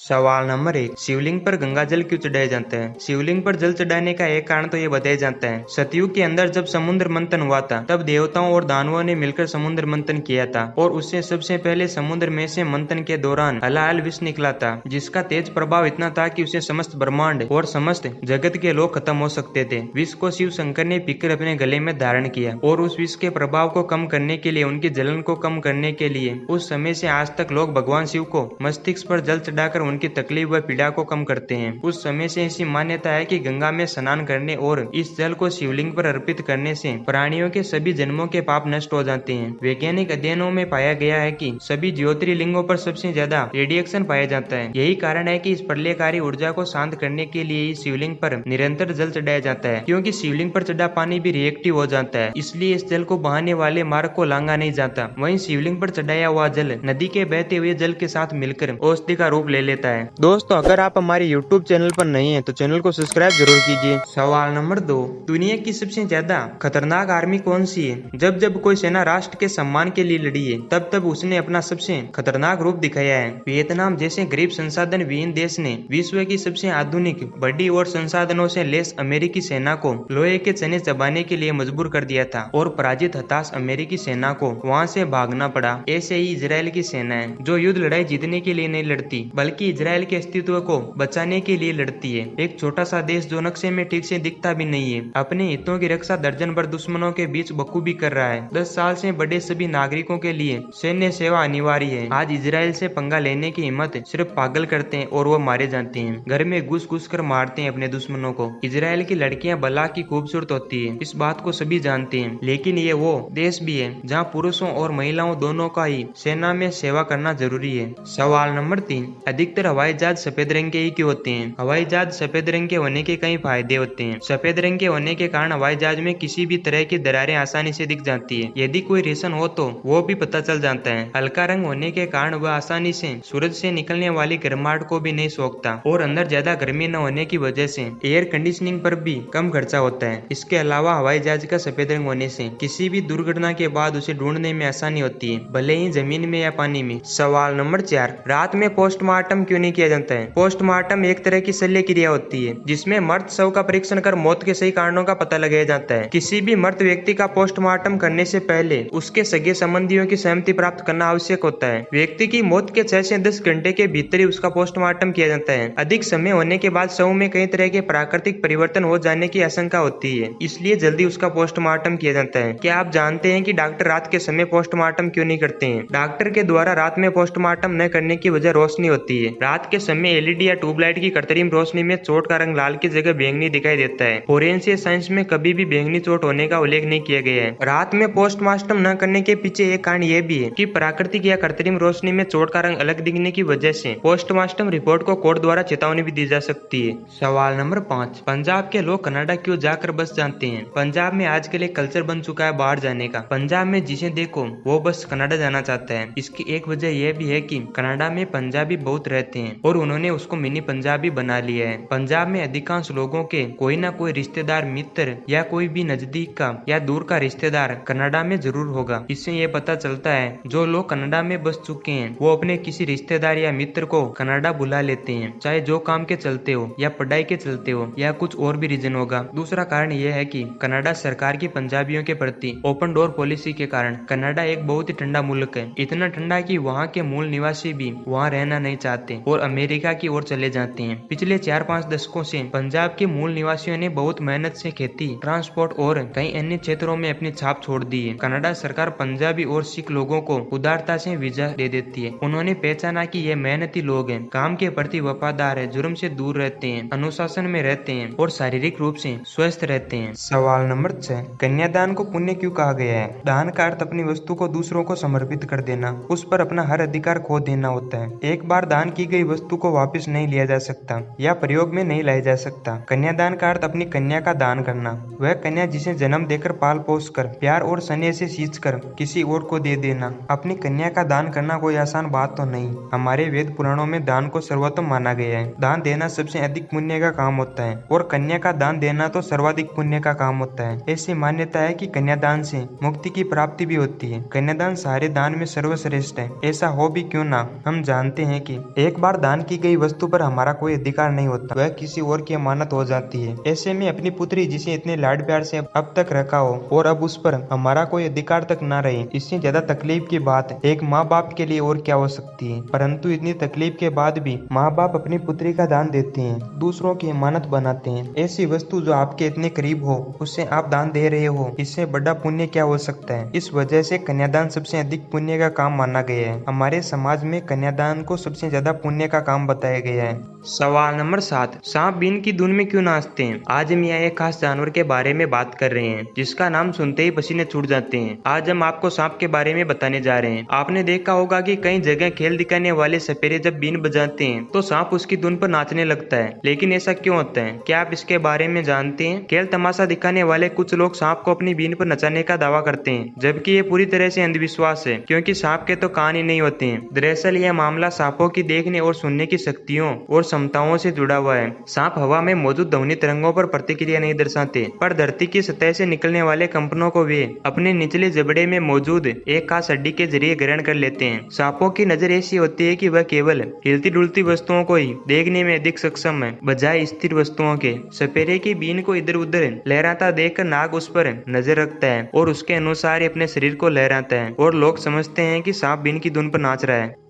सवाल नंबर 1। शिवलिंग पर गंगा जल क्यों चढ़ाया जाता है? शिवलिंग पर जल चढ़ाने का एक कारण तो ये बताया जाता है, सतयुग के अंदर जब समुद्र मंथन हुआ था तब देवताओं और दानवों ने मिलकर समुद्र मंथन किया था और उससे सबसे पहले समुद्र में से मंथन के दौरान हलाहल विष निकला था, जिसका तेज प्रभाव इतना था कि उसे समस्त ब्रह्मांड और समस्त जगत के लोग खत्म हो सकते थे। विष को शिव शंकर ने पीकर अपने गले में धारण किया और उस विष के प्रभाव को कम करने के लिए, उनकी जलन को कम करने के लिए उस समय से आज तक लोग भगवान शिव को मस्तिष्क पर जल चढ़ाकर उनकी तकलीफ व पीड़ा को कम करते हैं। उस समय से ऐसी मान्यता है कि गंगा में स्नान करने और इस जल को शिवलिंग पर अर्पित करने से प्राणियों के सभी जन्मों के पाप नष्ट हो जाते हैं। वैज्ञानिक अध्ययनों में पाया गया है कि सभी ज्योतिर्लिंगों पर सबसे ज्यादा रेडिएशन पाया जाता है। यही कारण है कि इस प्रलयकारी ऊर्जा को शांत करने के लिए इस शिवलिंग पर निरंतर जल चढ़ाया जाता है, क्योंकि शिवलिंग पर चढ़ा पानी भी रिएक्टिव हो जाता है, इसलिए इस जल को बहाने वाले मार्ग को लांगा नहीं जाता। वहीं शिवलिंग पर चढ़ाया हुआ जल नदी के बहते हुए जल के साथ मिलकर औषधि का रूप ले लेता है। दोस्तों, अगर आप हमारे YouTube चैनल पर नए हैं तो चैनल को सब्सक्राइब जरूर कीजिए। सवाल नंबर 2। दुनिया की सबसे ज्यादा खतरनाक आर्मी कौन सी है? जब जब कोई सेना राष्ट्र के सम्मान के लिए लड़ी है तब तब उसने अपना सबसे खतरनाक रूप दिखाया है। वियतनाम जैसे गरीब संसाधन विहीन देश ने विश्व की सबसे आधुनिक, बड़ी और संसाधनों से लेस अमेरिकी सेना को लोहे के चने चबाने के लिए मजबूर कर दिया था और पराजित हताश अमेरिकी सेना को वहां से भागना पड़ा। ऐसे ही इजराइल की सेना है जो युद्ध लड़ाई जीतने के लिए नहीं लड़ती बल्कि इजराइल के अस्तित्व को बचाने के लिए लड़ती है। एक छोटा सा देश जो नक्शे में ठीक से दिखता भी नहीं है, अपने हितों की रक्षा दर्जन भर दुश्मनों के बीच बखूबी कर रहा है। 10 साल से बड़े सभी नागरिकों के लिए सैन्य सेवा अनिवार्य है। आज इजराइल से पंगा लेने की हिम्मत सिर्फ पागल करते हैं और वो मारे जाते हैं। घर में घुस घुस कर मारते हैं अपने दुश्मनों को। इजराइल की लड़कियां भला की खूबसूरत होती है, इस बात को सभी जानते हैं, लेकिन ये वो देश भी है जहाँ पुरुषों और महिलाओं दोनों का ही सेना में सेवा करना जरूरी है। सवाल नंबर 3। अधिकतर हवाई जहाज सफेद रंग के ही क्यों होते हैं? हवाई जहाज सफेद रंग के होने के कई फायदे होते हैं। सफेद रंग के होने के कारण हवाई जहाज में किसी भी तरह की दरारें आसानी से दिख जाती है। यदि कोई रेशन हो तो वो भी पता चल जाता है। हल्का रंग होने के कारण वह आसानी से सूरज से निकलने वाली गर्माहट को भी नहीं सोखता और अंदर ज्यादा गर्मी न होने की वजह से एयर कंडीशनिंग पर भी कम खर्चा होता है। इसके अलावा हवाई जहाज का सफेद रंग होने से किसी भी दुर्घटना के बाद उसे ढूंढने में आसानी होती है, भले ही जमीन में या पानी में। सवाल नंबर 4। रात में पोस्टमार्टम क्यों नहीं किया जाता है? पोस्टमार्टम एक तरह की शल्य क्रिया होती है जिसमें मृत शव का परीक्षण कर मौत के सही कारणों का पता लगाया जाता है। किसी भी मृत व्यक्ति का पोस्टमार्टम करने से पहले उसके सगे संबंधियों की सहमति प्राप्त करना आवश्यक होता है। व्यक्ति की मौत के 6 से 10 घंटे के भीतर ही उसका पोस्टमार्टम किया जाता है। अधिक समय होने के बाद शव में कई तरह के प्राकृतिक परिवर्तन हो जाने की आशंका होती है, इसलिए जल्दी उसका पोस्टमार्टम किया जाता है। क्या आप जानते हैं कि डॉक्टर रात के समय पोस्टमार्टम क्यों नहीं करते हैं? डॉक्टर के द्वारा रात में पोस्टमार्टम न करने की वजह रोशनी होती है। रात के समय एलईडी या ट्यूबलाइट की कृत्रिम रोशनी में चोट का रंग लाल की जगह बैंगनी दिखाई देता है। फोरेंसिक साइंस में कभी भी बैंगनी चोट होने का उल्लेख नहीं किया गया है। रात में पोस्टमार्टम न करने के पीछे एक कारण यह भी है कि प्राकृतिक या कृत्रिम रोशनी में चोट का रंग अलग दिखने की वजह से पोस्टमार्टम रिपोर्ट को कोर्ट द्वारा चेतावनी भी दी जा सकती है। सवाल नंबर 5। पंजाब के लोग कनाडा क्यों जाकर बस जाते हैं? पंजाब में आजकल एक कल्चर बन चुका है बाहर जाने का। पंजाब में जिसे देखो वो बस कनाडा जाना चाहता है। इसकी एक वजह यह भी है कि कनाडा में पंजाबी बहुत रहते हैं और उन्होंने उसको मिनी पंजाबी बना लिया है। पंजाब में अधिकांश लोगों के कोई ना कोई रिश्तेदार, मित्र या कोई भी नजदीक का या दूर का रिश्तेदार कनाडा में जरूर होगा। इससे ये पता चलता है जो लोग कनाडा में बस चुके हैं वो अपने किसी रिश्तेदार या मित्र को कनाडा बुला लेते हैं, चाहे जो काम के चलते हो या पढ़ाई के चलते हो या कुछ और भी रीजन होगा। दूसरा कारण यह है कि कनाडा सरकार की पंजाबियों के प्रति ओपन डोर पॉलिसी के कारण कनाडा एक बहुत ही ठंडा मुल्क है। इतना ठंडा कि वहाँ के मूल निवासी भी वहाँ रहना नहीं चाहते और अमेरिका की ओर चले जाते हैं। पिछले 4-5 दशकों से पंजाब के मूल निवासियों ने बहुत मेहनत से खेती, ट्रांसपोर्ट और कई अन्य क्षेत्रों में अपनी छाप छोड़ दी है। कनाडा सरकार पंजाबी और सिख लोगों को उदारता से वीजा दे देती है। उन्होंने पहचाना कि ये मेहनती लोग हैं, काम के प्रति वफादार है, जुर्म से दूर रहते हैं, अनुशासन में रहते हैं और शारीरिक रूप से स्वस्थ रहते हैं। सवाल नंबर 6। कन्यादान को पुण्य क्यों कहा गया है? दान का अर्थ अपनी वस्तु को दूसरों को समर्पित कर देना, उस पर अपना हर अधिकार खो देना होता है। एक बार दान की गई वस्तु को वापस नहीं लिया जा सकता या प्रयोग में नहीं लाया जा सकता। कन्यादान का अर्थ अपनी कन्या का दान करना। वह कन्या जिसे जन्म देकर पाल पोस कर प्यार और स्नेह से सींच कर किसी और को दे देना। अपनी कन्या का दान करना कोई आसान बात तो नहीं। हमारे वेद पुराणों में दान को सर्वोत्तम माना गया है। दान देना सबसे अधिक पुण्य का काम होता है और कन्या का दान देना तो सर्वाधिक पुण्य का काम होता है। ऐसी मान्यता है कि कन्यादान से मुक्ति की प्राप्ति भी होती है। कन्यादान सारे दान में सर्वश्रेष्ठ है। ऐसा हो भी क्यों ना, हम जानते हैं कि एक एक बार दान की गई वस्तु पर हमारा कोई अधिकार नहीं होता, वह किसी और की अमानत हो जाती है। ऐसे में अपनी पुत्री जिसे इतने लाड प्यार से अब तक रखा हो और अब उस पर हमारा कोई अधिकार तक न रहे, इससे ज्यादा तकलीफ की बात एक माँ बाप के लिए और क्या हो सकती है। परंतु इतनी तकलीफ के बाद भी माँ बाप अपनी पुत्री का दान देते हैं, दूसरों की अमानत बनाते हैं। ऐसी वस्तु जो आपके इतने करीब हो उससे आप दान दे रहे हो, इससे बड़ा पुण्य क्या हो सकता है। इस वजह से कन्यादान सबसे अधिक पुण्य का काम माना गया है। हमारे समाज में कन्यादान को सबसे ज्यादा पुण्य का काम बताया गया है। सवाल नंबर 7, सांप बीन की धुन में क्यों नाचते हैं? आज हम यहाँ एक खास जानवर के बारे में बात कर रहे हैं जिसका नाम सुनते ही पसीने छूट जाते हैं। आज हम आपको सांप के बारे में बताने जा रहे हैं। आपने देखा होगा कि कई जगह खेल दिखाने वाले सपेरे जब बीन बजाते हैं तो सांप उसकी धुन पर नाचने लगता है, लेकिन ऐसा क्यों होता है? क्या आप इसके बारे में जानते हैं? खेल तमाशा दिखाने वाले कुछ लोग सांप को अपनी बीन पर नचाने का दावा करते हैं, जबकि ये पूरी तरह से अंधविश्वास है, क्योंकि सांप के तो कान ही नहीं होते हैं। दरअसल यह मामला सांपों की देखने और सुनने की शक्तियों और क्षमताओं से जुड़ा हुआ है। सांप हवा में मौजूद ध्वनि तरंगों पर प्रतिक्रिया नहीं दर्शाते, पर धरती की सतह से निकलने वाले कंपनों को वे अपने निचले जबड़े में मौजूद एक खास हड्डी के जरिए ग्रहण कर लेते हैं। सांपों की नजर ऐसी होती है कि वह केवल हिलती डुलती वस्तुओं को ही देखने में अधिक सक्षम है, बजाय स्थिर वस्तुओं के। सपेरे की बीन को इधर उधर लहराता देखकर नाग उस पर नजर रखता है और उसके अनुसार ही अपने शरीर को लहराता है, और लोग समझते हैं कि सांप बीन की धुन पर नाच रहा है।